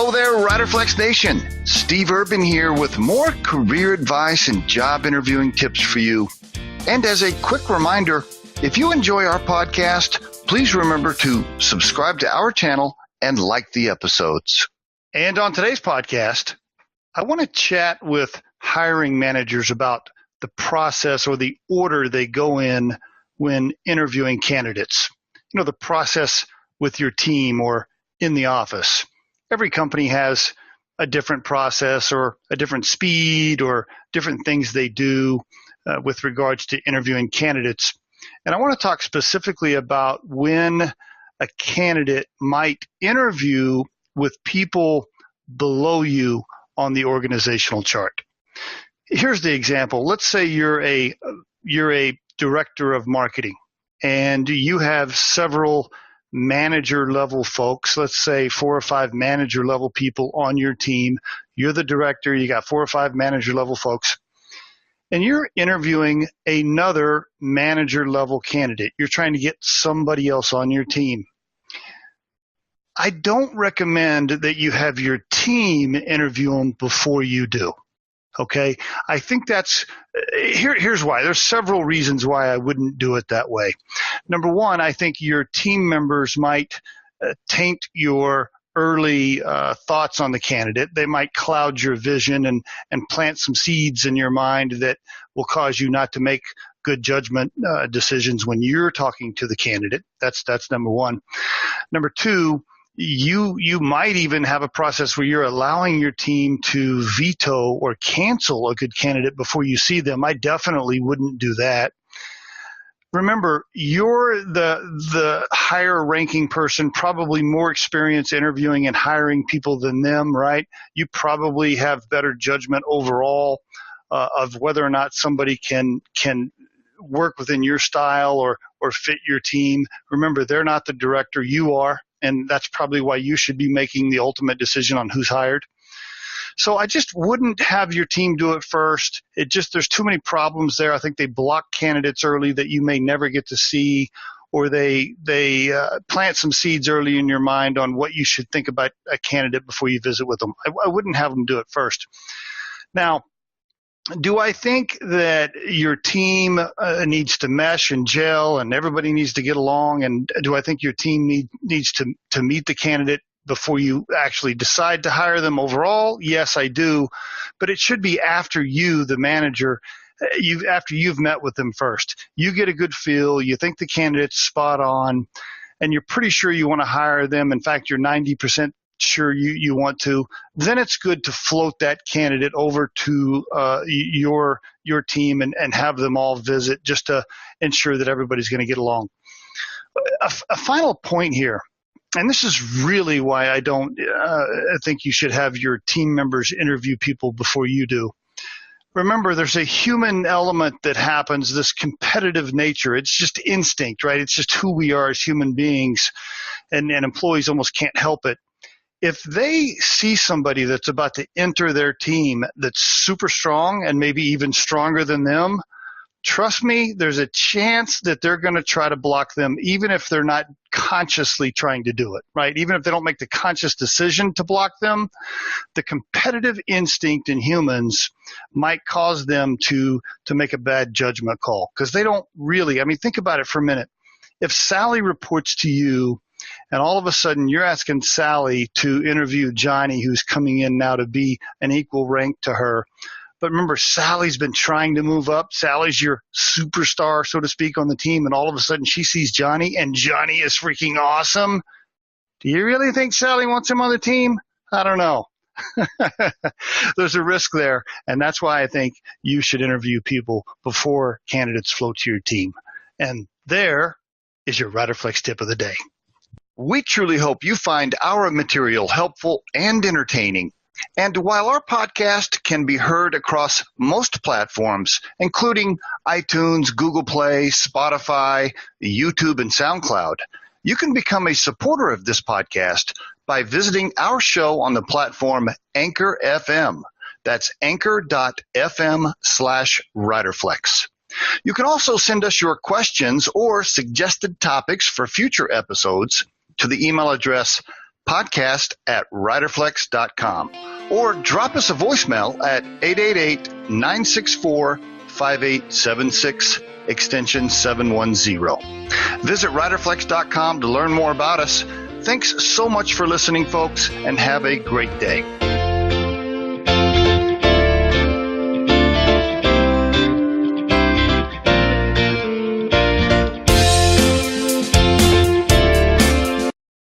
Hello there, Riderflex Nation. Steve Urban here with more career advice and job interviewing tips for you. And as a quick reminder, if you enjoy our podcast, please remember to subscribe to our channel and like the episodes. And on today's podcast, I want to chat with hiring managers about the process or the order they go in when interviewing candidates. You know, the process with your team or in the office. Every company has a different process or a different speed or different things they do with regards to interviewing candidates. And I want to talk specifically about when a candidate might interview with people below you on the organizational chart. Here's the example. Let's say you're a director of marketing and you have several manager level folks, let's say 4 or 5 manager level people on your team. You're the director, you got 4 or 5 manager level folks, and you're interviewing another manager level candidate. You're trying to get somebody else on your team. I don't recommend that you have your team interview them before you do. Okay, I think here's why. There's several reasons why I wouldn't do it that way. Number one, I think your team members might taint your early thoughts on the candidate. They might cloud your vision and plant some seeds in your mind that will cause you not to make good judgment decisions when you're talking to the candidate. That's number one. Number two, you might even have a process where you're allowing your team to veto or cancel a good candidate before you see them. I definitely wouldn't do that. Remember, you're the higher ranking person, probably more experience interviewing and hiring people than them, right? You probably have better judgment overall of whether or not somebody can work within your style or fit your team. Remember, they're not the director, you are. And that's probably why you should be making the ultimate decision on who's hired. So I just wouldn't have your team do it first. There's too many problems there. I think they block candidates early that you may never get to see, or they plant some seeds early in your mind on what you should think about a candidate before you visit with them. I wouldn't have them do it first. Now, do I think that your team needs to mesh and gel and everybody needs to get along? And do I think your team needs to meet the candidate before you actually decide to hire them overall? Yes, I do. But it should be after you, the manager, after you've met with them first. You get a good feel. You think the candidate's spot on, and you're pretty sure you want to hire them. In fact, you're 90% sure you want to, then it's good to float that candidate over to your team and have them all visit just to ensure that everybody's going to get along. A final point here, and this is really why I don't think you should have your team members interview people before you do. Remember, there's a human element that happens, this competitive nature. It's just instinct, right? It's just who we are as human beings, and employees almost can't help it. If they see somebody that's about to enter their team that's super strong and maybe even stronger than them, trust me, there's a chance that they're going to try to block them, even if they're not consciously trying to do it, right? Even if they don't make the conscious decision to block them, the competitive instinct in humans might cause them to make a bad judgment call because they don't really, think about it for a minute. If Sally reports to you and all of a sudden you're asking Sally to interview Johnny, who's coming in now to be an equal rank to her. But remember, Sally's been trying to move up. Sally's your superstar, so to speak, on the team. And all of a sudden she sees Johnny, and Johnny is freaking awesome. Do you really think Sally wants him on the team? I don't know. There's a risk there. And that's why I think you should interview people before candidates float to your team. And there is your Riderflex tip of the day. We truly hope you find our material helpful and entertaining. And while our podcast can be heard across most platforms, including iTunes, Google Play, Spotify, YouTube, and SoundCloud, you can become a supporter of this podcast by visiting our show on the platform Anchor FM. That's anchor.fm/Riderflex. You can also send us your questions or suggested topics for future episodes to the email address podcast@riderflex.com, or drop us a voicemail at 888-964-5876, extension 710. Visit riderflex.com to learn more about us. Thanks so much for listening, folks, and have a great day.